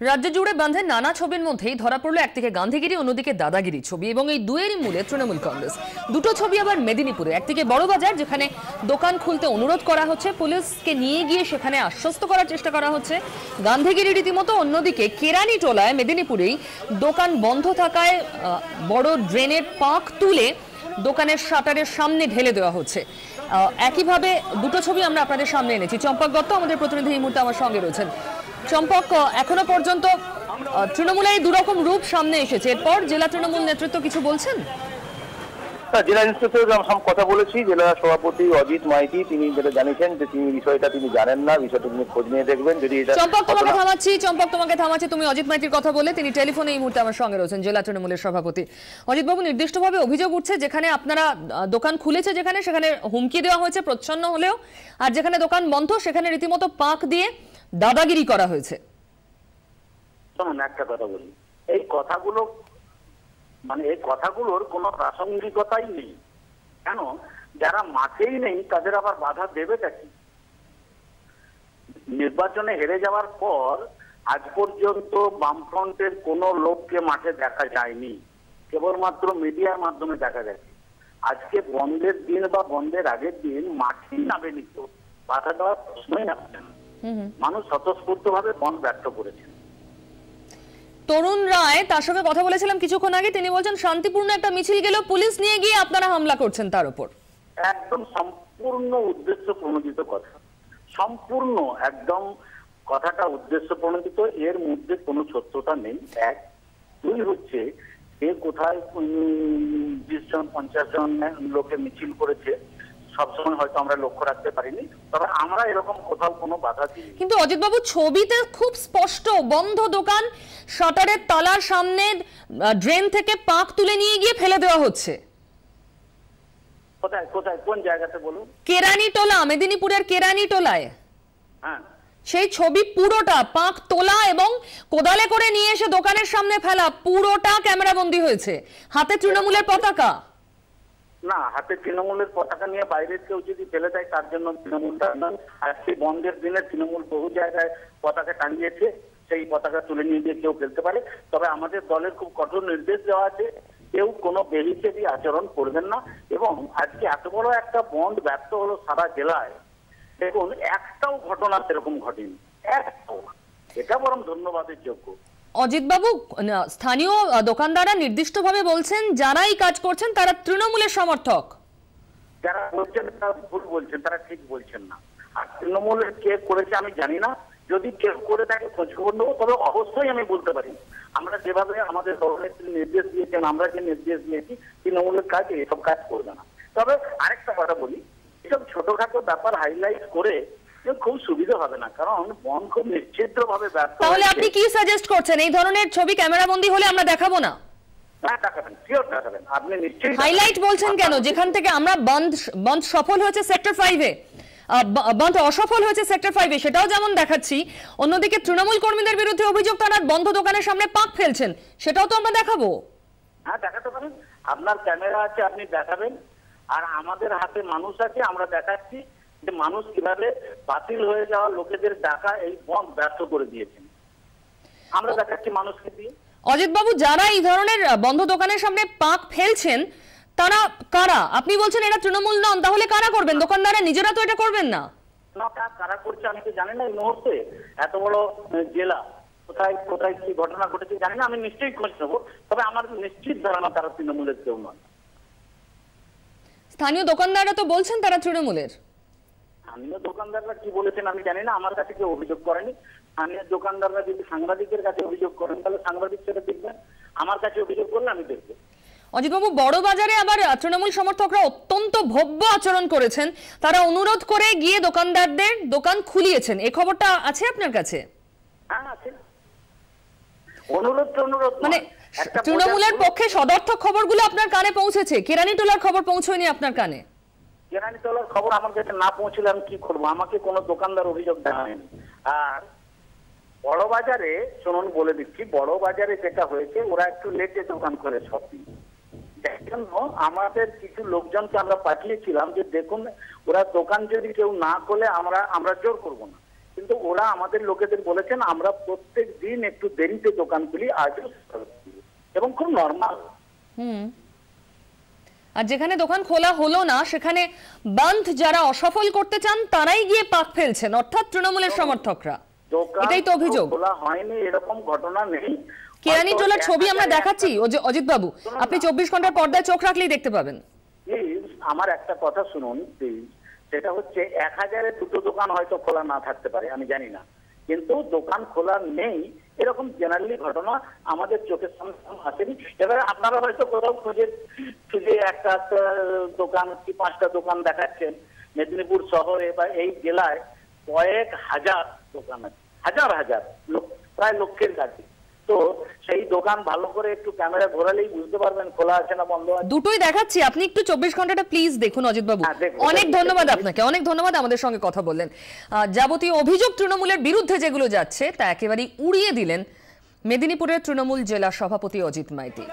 রাজ্য জুড়ে বাঁধে নানা ছবির মধ্যেই ধরা পড়লো একদিকে গান্ধীগিরি অন্যদিকে দাদাগিরি ছবি এবং এই দুয়েরই মূলে তৃণমূল কংগ্রেস। দুটো ছবি আবার মেদিনীপুরে, একদিকে বড়বাজার যেখানে দোকান খুলতে অনুরোধ করা হচ্ছে, পুলিশকে নিয়ে গিয়ে সেখানে আশ্বস্ত করার চেষ্টা করা হচ্ছে গান্ধীগিরি রীতিমতো, অন্যদিকে কেরানি টোলায় মেদিনীপুরেই দোকান বন্ধ থাকায় বড় ড্রেনের পাঁক তুলে দোকানের শাটারের সামনে ঢেলে দেওয়া হচ্ছে। একইভাবে দুটো ছবি আমরা আপনাদের সামনে এনেছি। চম্পক দত্ত আমাদের প্রতিনিধি এই মুহূর্তে আমার সঙ্গে রয়েছেন। চম্পক, এখনো পর্যন্ত তৃণমূলের দুরকম রূপ সামনে এসেছে, এরপর জেলা তৃণমূল নেতৃত্ব কিছু বলছেন? জেলা ইন্সপেক্টর কথা বলেছি, জেলা সভাপতি অজিত মাইতি তিনি যেটা জানিয়েছেন যে তিনি বিষয়টা তিনি জানেন না, বিষয়টা তিনি খোঁজ নিয়ে দেখবেন। যদি চম্পক তোমাকে থামাচ্ছি, তুমি অজিত মাইতির কথা বলে, তিনি টেলিফোনে এই মুহূর্তে আমার সঙ্গে রয়েছেন, জেলা তৃণমূলের সভাপতি। অজিত বাবু, নির্দিষ্টভাবে অভিযোগ উঠছে যেখানে আপনারা দোকান খুলেছে সেখানে হুমকি দেওয়া হয়েছে প্রচ্ছন্ন হলেও, আর যেখানে দোকান বন্ধ সেখানে রীতিমতো পাক দিয়ে দাদাগিরি করা হয়েছে। একটা কথা বলি, এই কথাগুলোর কোনো প্রাসঙ্গিকতাই নেই। কেন? যারা মাঠেই নেই তাদের আবার বাধা দেবেটা কি? নির্বাচনে হেরে যাওয়ার পর আজ পর্যন্ত বামফ্রন্টের কোনো লোককে মাঠে দেখা যায়নি, কেবলমাত্র মিডিয়ার মাধ্যমে দেখা গেছে। আজকে বন্ধের দিন বা বন্ধের আগের দিন মাঠেই নামেনি, তো বাধা দেওয়ার প্রশ্নই আসছে না। মানুষ স্বতঃস্ফূর্ত ভাবে বন্ধ ব্যর্থ করেছে। তরুণ রায়, তার সঙ্গে কথা বলেছিলাম কিছুক্ষণ আগে, তিনি বলছেন শান্তিপূর্ণ একটা মিছিল গেল, পুলিশ নিয়ে গিয়ে আপনারা হামলা করছেন তার উপর। একদম সম্পূর্ণ উদ্দেশ্য প্রণোদিত কথা, সম্পূর্ণ একদম কথাটা উদ্দেশ্য প্রণোদিত, এর মধ্যে কোনো সত্যতা নেই। এক, দুই হচ্ছে এ কোথায় 20 জন 50 জন লোকে মিছিল করেছে সবসময় হয়তো আমরা লক্ষ্য রাখতে পারিনি, তবে আমরা এরকম কোথাও কোনো বাধা দিই। কিন্তু অজিত বাবু, ছবিতে খুব স্পষ্ট বন্ধ দোকান, শাটারের তালার সামনে ড্রেন থেকে পাক তুলে নিয়ে গিয়ে ফেলে দেওয়া হচ্ছে। কোথায় কোথায় কোন জায়গাতে বলুন? কেরানি টোলা, মেদিনীপুরের কেরানি টোলায়। হ্যাঁ, সেই ছবি পুরোটা পাক তোলা এবং কোদালে করে নিয়ে এসে দোকানের সামনে ফেলা, পুরোটা ক্যামেরা বন্দী হয়েছে। হাতে তৃণমূলের পতাকা। না, হাতে তৃণমূলের পতাকা নিয়ে বাইরের কেউ যদি ফেলে দেয় তার জন্য তৃণমূলটা নয়। আজকে বন্ধের দিনে তৃণমূল বহু জায়গায় পতাকা টাঙিয়েছে, সেই পতাকা তুলে নিয়ে গিয়ে কেউ ফেলতে পারে। তবে আমাদের দলের খুব কঠোর নির্দেশ দেওয়া আছে, কেউ কোনো বেহিচেবি আচরণ করবেন না। এবং আজকে এত বড় একটা বন্ধ ব্যর্থ হলো সারা জেলায়, দেখুন একটাও ঘটনা সেরকম ঘটেনি, একটাও। এটা বরং ধন্যবাদের যোগ্য। অজিত বাবু, স্থানীয় দোকানদাররা নির্দিষ্টভাবে বলছেন যারা এই কাজ করছেন তারা তৃণমূলের সমর্থক। যারা বলছেন তারা ভুল বলছেন, তারা ঠিক বলছেন না। আর তৃণমূলের কে করেছে আমি জানি না, যদি কেউ করে থাকে খোঁজ খবর নেবো, তবে অবশ্যই আমি বলতে পারি আমরা যেভাবে আমাদের দলের নির্দেশ দিয়েছেন, আমরা যে নির্দেশ দিয়েছি, তৃণমূলের কাজ এসব কাজ করবে না। তবে আরেকটা কথা বলি, এসব ছোটখাটো ব্যাপার হাইলাইট করে খুব সুবিধা হবে না, কারণ বন খুব নিশ্চিদ্র ভাবে ব্যর্থ। তাহলে আপনি কি সাজেস্ট করছেন, এই ধরনের ছবি ক্যামেরা বন্দী হলে আমরা দেখাবো না? দেখাবেন, শিওর দেখাবেন, আপনি নিশ্চয়ই। হাইলাইট বলছেন কেন? যেখান থেকে আমরা বন্ধ সফল হয়েছে সেক্টর 5-এ, বন্ধ অসফল হয়েছে সেক্টর 5-এ, সেটাও যেমন দেখাচ্ছি, অন্যদিকে তৃণমূল কর্মীদের বিরুদ্ধে অভিযোগ তারা বন্ধ দোকানের সামনে পাক ফেলছেন, সেটাও তো আমরা দেখাবো। হ্যাঁ, দেখাতে পারেন, আপনার ক্যামেরা আছে, আপনি দেখাবেন। আর আমাদের হাতে মানুষ আছে, আমরা দেখাচ্ছি যে মানুষ কিভাবে বাতিল হয়ে যাওয়া লোকেদের ডাকা এই বন্ধ ব্যর্থ করে দিয়েছেন, আমরা দেখাচ্ছি মানুষকে দিয়ে। অজিত বাবু, যারা এই ধরনের বন্ধ দোকানের সামনে পাক ফেলছেন তারা কারা? আপনি বলছেন এরা তৃণমূল নন, তাহলে কারা করবেন? দোকানদাররা নিজেরা তো এটা করবেন না। না, কারা করছে আমি তো জানি না। এই মুহূর্তে এত বড় জেলা, কোথায় কোথায় কি ঘটনা ঘটেছে জানি না, আমি নিশ্চয়ই খোঁজ নেবো। তবে আমার নিশ্চিত ধারণা তারা তৃণমূলের কেউ নয়। স্থানীয় দোকানদাররা তো বলছেন তারা তৃণমূলের। স্থানীয় দোকানদাররা কি বলেছেন আমি জানি না, আমার কাছে কেউ অভিযোগ করেনি। স্থানীয় দোকানদাররা যদি সাংবাদিকের কাছে অভিযোগ করেন তাহলে সাংবাদিক সেটা দেখবেন, আমার কাছে অভিযোগ করলে আমি দেখবো। অজিতবাবু, বড় বাজারে আবার তৃণমূল সমর্থকরা অত্যন্ত ভব্য আচরণ করেছেন, তারা অনুরোধ করে গিয়ে দোকানদারদের দোকান খুলিয়েছেন, এই খবরটা আছে আপনার কাছে? হ্যাঁ, আছে। অনুরোধ মানে তৃণমূলের পক্ষে সদর্থক খবরগুলো আপনার কানে পৌঁছেছে, কেরানিটোলার খবর পৌঁছয়নি আপনার কানে? কেরানিটোলার খবর আমার কাছে না পৌঁছলে আমি কি করবো? আমাকে কোনো দোকানদার অভিযোগ জানায়নি। আর বড় বাজারে শুনুন, বলে দিচ্ছি, বড় বাজারে যেটা হয়েছে, ওরা একটু লেটে দোকান করে শপিং, যার জন্য আমাদের কিছু লোকজনকে আমরা পাঠিয়েছিলাম যে দেখুন ওরা দোকান যদি কেউ না খোলে আমরা জোর করবো না, কিন্তু ওরা আমাদের লোকেদের বলেছেন আমরা প্রত্যেক দিন একটু দেরিতে দোকান খুলি, আজও এবং খুব নর্মাল। আর যেখানে দোকান খোলা হলো না সেখানে বন্ধ যারা অসফল করতে চান তারাই গিয়ে পাক ফেলছেন, অর্থাৎ তৃণমূলের সমর্থকরা। এটাই তো অভিযোগ। খোলা হয়নি এরকম ঘটনা নেই। কেরানি টোলার ছবি আমরা দেখাচ্ছি অজিত বাবু, আপনি 24 ঘন্টার পর্দায় চোখ রাখলেই দেখতে পাবেন। প্লিজ আমার একটা কথা শুনুন প্লিজ, সেটা হচ্ছে 1000-এ দুটো দোকান হয়তো খোলা না থাকতে পারে, আমি জানি না, কিন্তু দোকান খোলা নেই এরকম জেনারেলি ঘটনা আমাদের চোখের সামনে আসেনি। এবারে আপনারা হয়তো কোথাও খুঁজে একটা দোকান কি 5টা দোকান দেখাচ্ছেন। মেদিনীপুর শহরে বা এই জেলায় কয়েক হাজার দোকান আছে, হাজার হাজার, প্রায় লক্ষের কাছে। তো সেই দোকান ভালো করে একটু ক্যামেরা ঘোরালেই বুঝতে পারবেন খোলা আছে না বন্ধ আছে। দুটোই দেখাচ্ছি, আপনি একটু 24 ঘন্টাটা প্লিজ দেখুন অজিত বাবু। অনেক ধন্যবাদ আপনাকে, অনেক ধন্যবাদ আমাদের সঙ্গে কথা বললেন। যাবতীয় অভিযোগ তৃণমূলের বিরুদ্ধে যেগুলো যাচ্ছে তা একেবারেই উড়িয়ে দিলেন মেদিনীপুরের তৃণমূল জেলা সভাপতি অজিত মাইতি।